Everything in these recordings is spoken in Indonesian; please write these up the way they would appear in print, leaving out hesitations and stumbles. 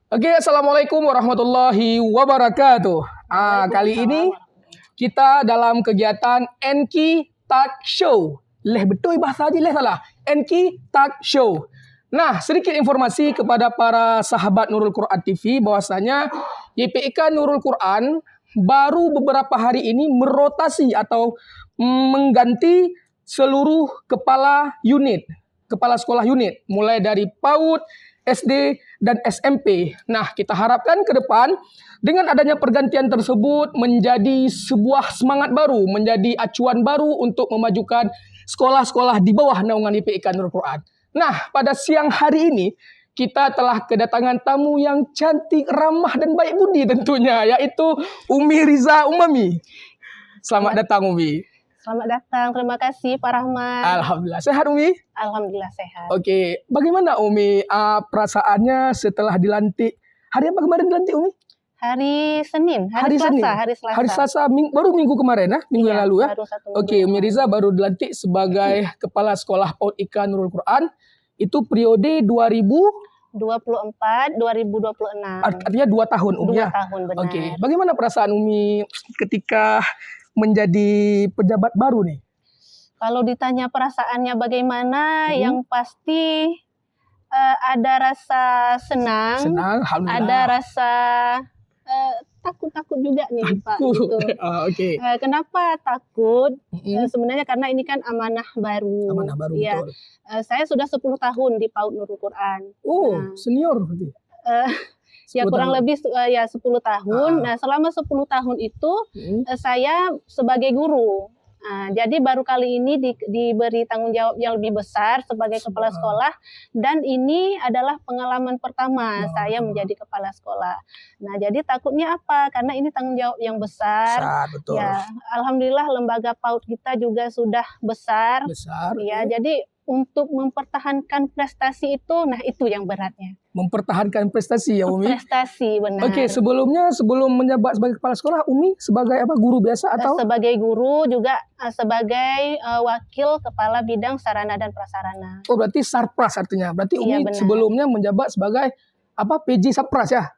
Oke, assalamualaikum warahmatullahi wabarakatuh. Kali ini kita dalam kegiatan Enki Talk Show. Leh betul bahasa aja leh salah. Enki Talk Show. Nah, sedikit informasi kepada para sahabat Nurul Quran TV bahwasanya YPIK Nurul Quran baru beberapa hari ini merotasi atau mengganti seluruh kepala unit, kepala sekolah unit, mulai dari PAUD, SD, dan SMP. Nah, kita harapkan ke depan dengan adanya pergantian tersebut menjadi sebuah semangat baru, menjadi acuan baru untuk memajukan sekolah-sekolah di bawah naungan YPIK Nurul Quran. Nah, pada siang hari ini kita telah kedatangan tamu yang cantik, ramah, dan baik budi tentunya, yaitu Umi Riza Umami. Selamat datang, Umi. Selamat datang, terima kasih Pak Rahmat. Alhamdulillah, sehat Umi? Alhamdulillah sehat. Oke, bagaimana Umi perasaannya setelah dilantik? Hari apa kemarin dilantik Umi? Hari Senin, hari Selasa. Hari Selasa, baru minggu kemarin ya, minggu yang lalu ya. Baru satu Oke, Umi Riza baru dilantik sebagai Kepala Sekolah PAUD IK Nurul Quran. Itu periode 2024-2026. Artinya 2 tahun Umi ya? 2 tahun benar. Oke, bagaimana perasaan Umi ketika menjadi pejabat baru nih? Kalau ditanya perasaannya bagaimana, yang pasti ada rasa senang, alhamdulillah. ada rasa takut juga nih Pak. Gitu. Oke. Kenapa takut? Sebenarnya karena ini kan amanah baru. Amanah baru, ya. betul. Saya sudah 10 tahun di PAUD Nurul Quran. Senior berarti. Ya kurang lebih ya 10 tahun. Nah, selama 10 tahun itu saya sebagai guru. Jadi baru kali ini diberi tanggung jawab yang lebih besar sebagai kepala sekolah, dan ini adalah pengalaman pertama saya menjadi kepala sekolah. Nah, jadi takutnya apa? Karena ini tanggung jawab yang besar. Betul. Ya, alhamdulillah lembaga PAUD kita juga sudah besar. Ya, jadi untuk mempertahankan prestasi itu, nah itu yang beratnya. Mempertahankan prestasi ya Umi? Prestasi, benar. Oke, sebelum menjabat sebagai kepala sekolah, Umi sebagai apa, guru biasa atau? Sebagai guru, juga sebagai wakil kepala bidang sarana dan prasarana. Oh, berarti Sarpras artinya. Berarti Umi sebelumnya menjabat sebagai apa, PJ Sarpras ya?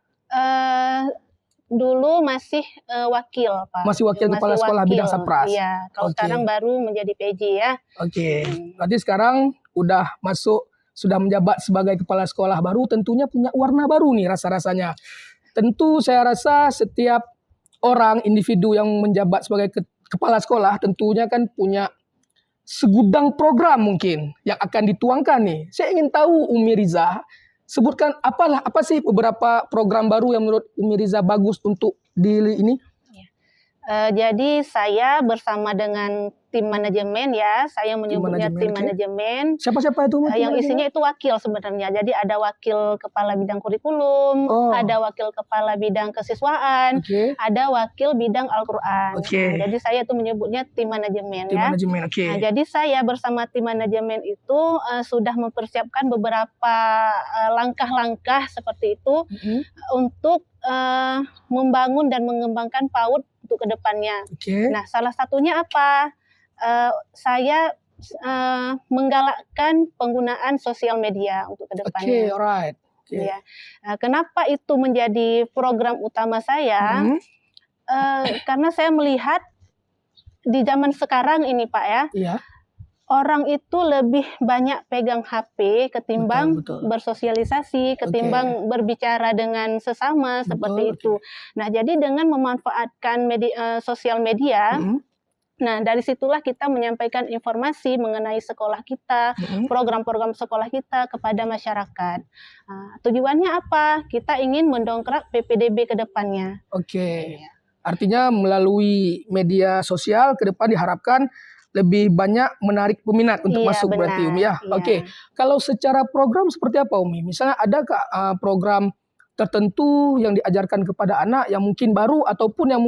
Dulu masih wakil Pak. Masih wakil kepala sekolah bidang Sarpras? Iya, kalau sekarang baru menjadi PJ ya. Oke, berarti sekarang sudah menjabat sebagai kepala sekolah baru, tentunya punya warna baru nih rasa-rasanya. Tentu saya rasa setiap orang, individu yang menjabat sebagai kepala sekolah tentunya kan punya segudang program mungkin yang akan dituangkan nih. Saya ingin tahu Umi Riza, sebutkan apa sih beberapa program baru yang menurut Umi Riza bagus untuk di ini? Jadi saya bersama dengan tim manajemen ya, saya menyebutnya tim manajemen. Siapa-siapa itu? Yang isinya itu wakil sebenarnya. Jadi ada wakil kepala bidang kurikulum, ada wakil kepala bidang kesiswaan, ada wakil bidang Al-Quran. Nah, jadi saya itu menyebutnya tim manajemen ya. Nah, jadi saya bersama tim manajemen itu sudah mempersiapkan beberapa langkah-langkah seperti itu untuk membangun dan mengembangkan PAUD untuk kedepannya. Nah, salah satunya apa? Saya menggalakkan penggunaan sosial media untuk kedepannya. Ya. Kenapa itu menjadi program utama saya? Karena saya melihat di zaman sekarang ini Pak ya, orang itu lebih banyak pegang HP ketimbang bersosialisasi, ketimbang berbicara dengan sesama seperti itu. Nah, jadi dengan memanfaatkan sosial media, nah dari situlah kita menyampaikan informasi mengenai sekolah kita, program-program sekolah kita kepada masyarakat. Tujuannya apa? Kita ingin mendongkrak PPDB ke depannya. Artinya melalui media sosial ke depan diharapkan lebih banyak menarik peminat untuk masuk berarti Umi ya. Kalau secara program seperti apa Umi? Misalnya adakah program tertentu yang diajarkan kepada anak yang mungkin baru ataupun yang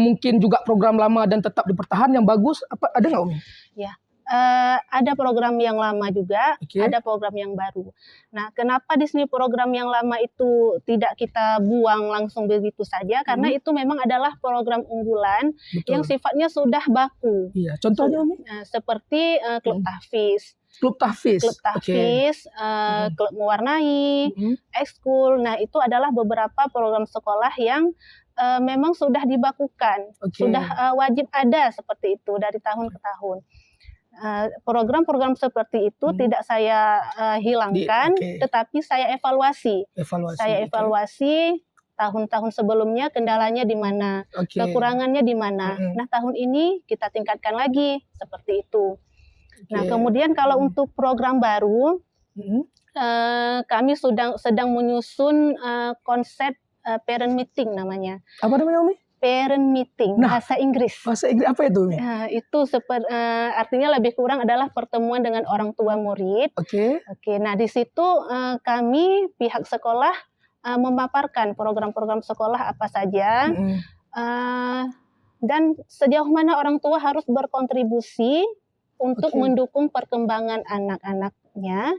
mungkin juga program lama dan tetap dipertahan yang bagus? Ada nggak Umi? Ya, Ada program yang lama juga, ada program yang baru. Nah, kenapa di sini program yang lama itu tidak kita buang langsung begitu saja? Karena itu memang adalah program unggulan yang sifatnya sudah baku. Iya, contohnya Umi? Seperti klub tahfiz. Klub tahfiz, klub mewarnai, ekskul. Nah, itu adalah beberapa program sekolah yang memang sudah dibakukan, sudah wajib ada seperti itu dari tahun ke tahun. Program-program seperti itu tidak saya hilangkan, tetapi saya evaluasi. Saya evaluasi tahun-tahun sebelumnya kendalanya di mana, kekurangannya di mana. Nah, tahun ini kita tingkatkan lagi seperti itu. Nah, kemudian kalau untuk program baru, kami sedang menyusun konsep parent meeting namanya. Apa namanya, Umi? Parent meeting, bahasa Inggris. Bahasa Inggris apa itu, Umi? Itu artinya lebih kurang adalah pertemuan dengan orang tua murid. Nah, di situ kami pihak sekolah memaparkan program-program sekolah apa saja, dan sejauh mana orang tua harus berkontribusi untuk mendukung perkembangan anak-anaknya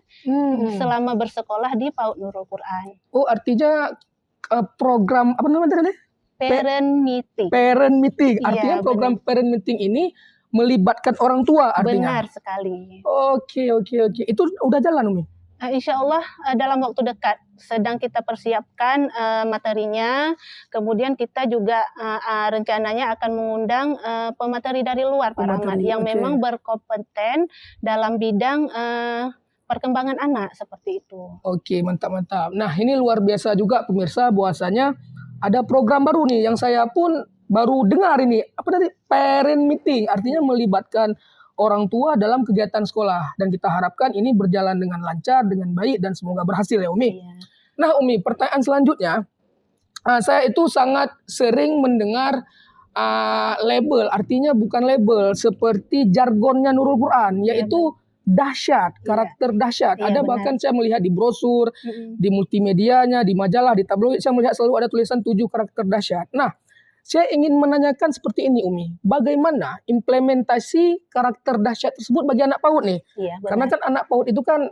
selama bersekolah di PAUD Nurul Quran. Oh, artinya program apa namanya tadi? Parent meeting. Parent meeting. Artinya program parent meeting ini melibatkan orang tua artinya. Benar sekali. Oke. Itu udah jalan, Umi? Insya Allah dalam waktu dekat sedang kita persiapkan materinya. Kemudian kita juga rencananya akan mengundang pemateri dari luar, Pak Rahmat, yang memang berkompeten dalam bidang perkembangan anak seperti itu. Oke, mantap. Nah, ini luar biasa juga pemirsa, bahwasanya ada program baru nih yang saya pun baru dengar ini. Apa tadi? Parent meeting, artinya melibatkan orang tua dalam kegiatan sekolah. Dan kita harapkan ini berjalan dengan lancar, dengan baik, dan semoga berhasil ya, Umi. Nah, Umi, pertanyaan selanjutnya. Saya itu sangat sering mendengar label, artinya bukan label, seperti jargonnya Nurul Quran, yaitu dahsyat, karakter dahsyat. Ada bahkan saya melihat di brosur, di multimedianya, di majalah, di tabloid, saya melihat selalu ada tulisan 7 karakter dahsyat. Nah, saya ingin menanyakan seperti ini, Umi. Bagaimana implementasi karakter dahsyat tersebut bagi anak PAUD nih? Karena kan anak PAUD itu kan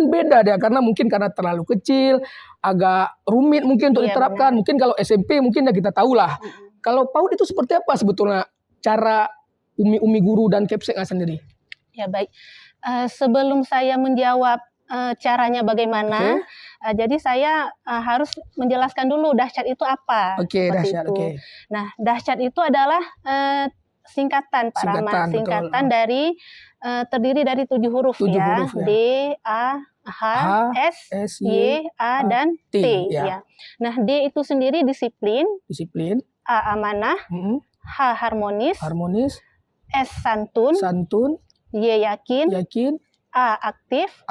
beda dia, karena mungkin karena terlalu kecil, agak rumit mungkin untuk diterapkan. Mungkin kalau SMP mungkin kita tahulah. Kalau PAUD itu seperti apa sebetulnya cara Umi guru dan Kepseknya sendiri? Ya, baik. Sebelum saya menjawab caranya bagaimana, jadi saya harus menjelaskan dulu dahsyat itu apa. Dahsyat. Nah, dahsyat itu adalah singkatan, Pak Rahmat. Singkatan dari terdiri dari 7 huruf, ya. D, A, H, S, Y, A, dan T. Ya. Nah, D itu sendiri disiplin. A, amanah. H, harmonis. S, santun. Y, yakin. A, aktif.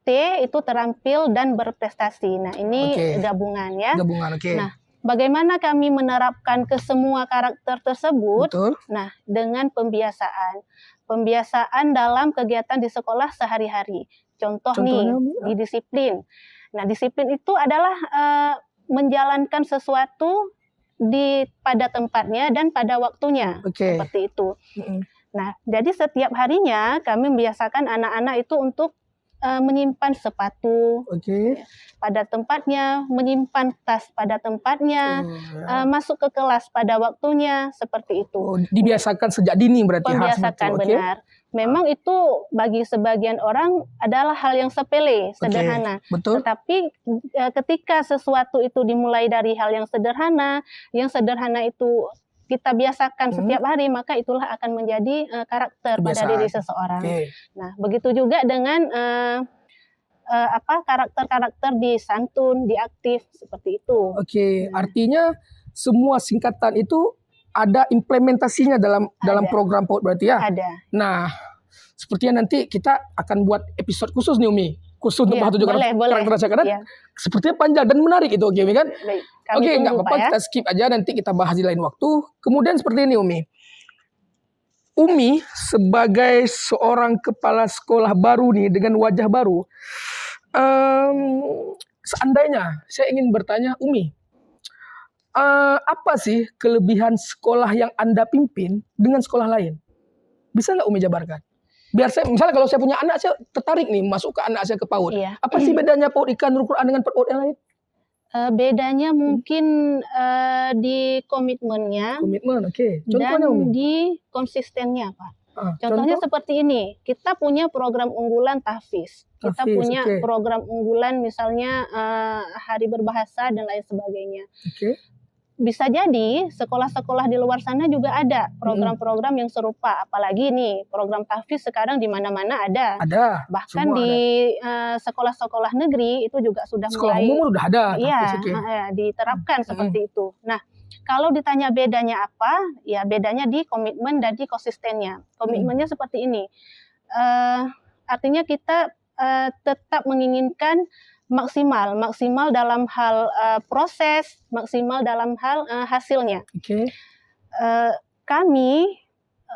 T itu terampil dan berprestasi. Nah, ini gabungan ya. Nah, bagaimana kami menerapkan ke semua karakter tersebut? Nah, dengan pembiasaan. Pembiasaan dalam kegiatan di sekolah sehari-hari. Contohnya nih, di disiplin. Nah, disiplin itu adalah menjalankan sesuatu pada tempatnya dan pada waktunya. Seperti itu. Nah, jadi setiap harinya kami membiasakan anak-anak itu untuk menyimpan sepatu pada tempatnya, menyimpan tas pada tempatnya, masuk ke kelas pada waktunya, seperti itu. Dibiasakan sejak dini berarti. Pembiasakan, benar. Memang itu bagi sebagian orang adalah hal yang sepele, sederhana. Tetapi ketika sesuatu itu dimulai dari hal yang sederhana itu kita biasakan setiap hari, maka itulah akan menjadi karakter pada diri seseorang. Nah, begitu juga dengan karakter-karakter di santun, di aktif, seperti itu. Artinya semua singkatan itu ada implementasinya dalam program PAUD berarti ya? Ada. Nah, sepertinya nanti kita akan buat episode khusus nih, Umi. Khusus untuk bahas karakter dahsyat, karena sepertinya panjang dan menarik itu, Umi kan? Nggak apa-apa, kita skip aja, nanti kita bahas di lain waktu. Kemudian seperti ini, Umi. Umi sebagai seorang kepala sekolah baru nih, dengan wajah baru, seandainya saya ingin bertanya, Umi, apa sih kelebihan sekolah yang Anda pimpin dengan sekolah lain? Bisa nggak Umi jabarkan? Biar saya, misalnya kalau saya punya anak, saya tertarik nih masuk ke anak saya ke PAUD. Iya. Apa sih bedanya PAUD IKA Nurul Quran dengan PAUD yang lain? Bedanya mungkin di komitmennya. Komitmen, oke. Contohnya dan Umi? di konsistennya, Pak. Contohnya seperti ini, kita punya program unggulan tahfiz. Kita punya program unggulan misalnya hari berbahasa dan lain sebagainya. Bisa jadi sekolah-sekolah di luar sana juga ada program-program yang serupa. Apalagi nih program tahfiz sekarang di mana-mana ada. Bahkan di sekolah-sekolah negeri itu juga sudah sekolah mulai. Umum udah ada. Iya, diterapkan seperti itu. Nah, kalau ditanya bedanya apa, ya bedanya di komitmen dan di konsistennya. Komitmennya seperti ini, artinya kita tetap menginginkan maksimal dalam hal proses, maksimal dalam hal hasilnya. Kami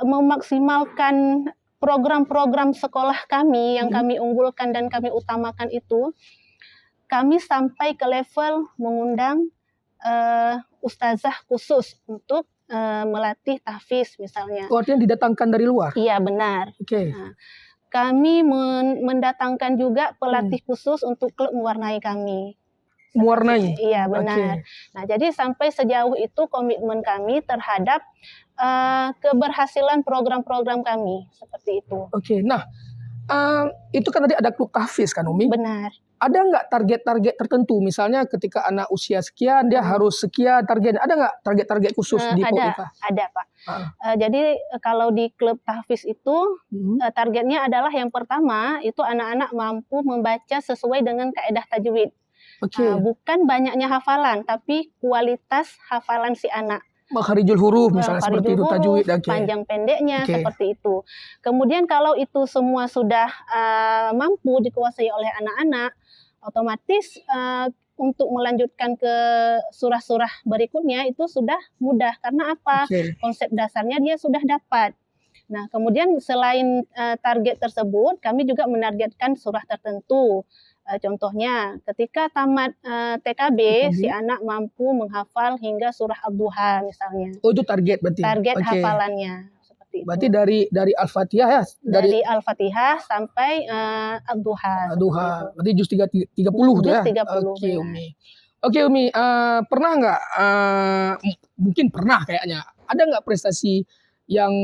memaksimalkan program-program sekolah kami yang kami unggulkan dan kami utamakan itu, kami sampai ke level mengundang ustazah khusus untuk melatih tahfiz misalnya. Artinya didatangkan dari luar? Iya, benar. Nah, kami mendatangkan juga pelatih khusus untuk klub mewarnai kami. Mewarnai? Iya, benar. Nah, jadi sampai sejauh itu komitmen kami terhadap keberhasilan program-program kami. Seperti itu. Nah, itu kan tadi ada klub tahfiz kan Umi? Benar. Ada nggak target-target tertentu? Misalnya ketika anak usia sekian, dia harus sekian target. Ada nggak target-target khusus di PAUD IKA? Ada, Pak. Jadi kalau di klub tahfiz itu targetnya adalah yang pertama itu anak-anak mampu membaca sesuai dengan kaidah tajwid. Bukan banyaknya hafalan, tapi kualitas hafalan si anak. Makharijul huruf misalnya seperti itu, tajwid, panjang pendeknya seperti itu. Kemudian kalau itu semua sudah mampu dikuasai oleh anak-anak, otomatis untuk melanjutkan ke surah-surah berikutnya itu sudah mudah. Karena apa? Konsep dasarnya dia sudah dapat. Nah, kemudian selain target tersebut, kami juga menargetkan surah tertentu. Contohnya, ketika tamat TKB, si anak mampu menghafal hingga surah Ad-Duha misalnya. Oh, itu target berarti? Target hafalannya. Seperti itu. Berarti dari Al-Fatihah ya? Dari Al-Fatihah sampai Ad-Duha. Ad-Duha, berarti juz 30 tuh ya? Juz 30. Oke Umi, pernah nggak, mungkin pernah kayaknya, ada nggak prestasi yang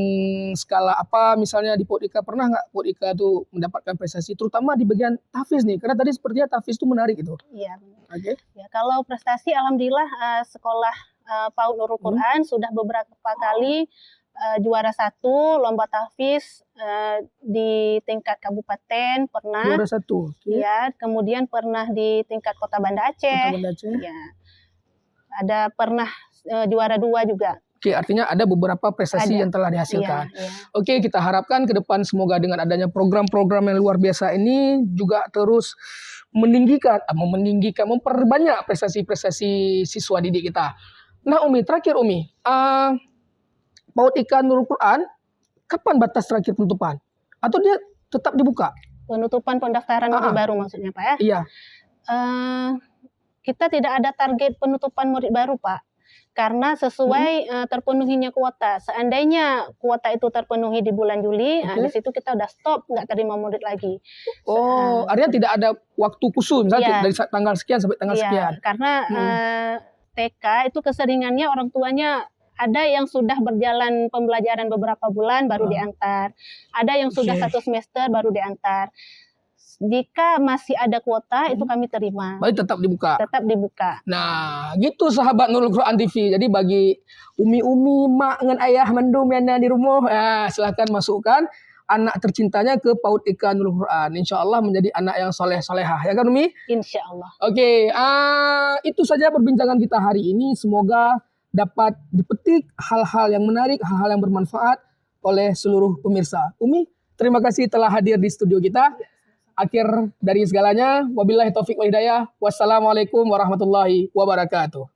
skala apa misalnya di PAUD IKA, pernah nggak PAUD IKA itu mendapatkan prestasi terutama di bagian tahfiz nih, karena tadi sepertinya tahfiz itu menarik gitu. Iya. Ya, kalau prestasi alhamdulillah sekolah PAUD Nurul Quran sudah beberapa kali juara 1 lomba tahfiz di tingkat kabupaten pernah. Juara 1. Ya, kemudian pernah di tingkat Kota Banda Aceh. Ya. Ada pernah juara 2 juga. Artinya ada beberapa prestasi yang telah dihasilkan. Oke, kita harapkan ke depan semoga dengan adanya program-program yang luar biasa ini juga terus memperbanyak prestasi-prestasi siswa didik kita. Nah Umi, terakhir Umi, PAUD IKA Nurul Quran, kapan batas terakhir penutupan? Atau dia tetap dibuka? Penutupan pendaftaran murid baru maksudnya Pak ya? Iya. Kita tidak ada target penutupan murid baru Pak. Karena sesuai terpenuhinya kuota. Seandainya kuota itu terpenuhi di bulan Juli, di situ kita udah stop, nggak terima murid lagi. Artinya tidak ada waktu khusus, misalnya dari tanggal sekian sampai tanggal sekian. Karena TK itu keseringannya orang tuanya ada yang sudah berjalan pembelajaran beberapa bulan baru diantar. Ada yang sudah 1 semester baru diantar. Jika masih ada kuota itu kami terima. Berarti tetap dibuka. Tetap dibuka. Nah, gitu sahabat Nurul Quran TV. Jadi bagi umi-umi, mak dengan ayah mendum yang ada di rumah, silahkan masukkan anak tercintanya ke PAUD IKA Nurul Quran. Insya Allah menjadi anak yang soleh-solehah. Ya kan Umi? Insya Allah. Oke, itu saja perbincangan kita hari ini. Semoga dapat dipetik hal-hal yang menarik, hal-hal yang bermanfaat oleh seluruh pemirsa. Umi, terima kasih telah hadir di studio kita. Akhir dari segalanya, wabillahi taufik wal hidayah. Wassalamualaikum warahmatullahi wabarakatuh.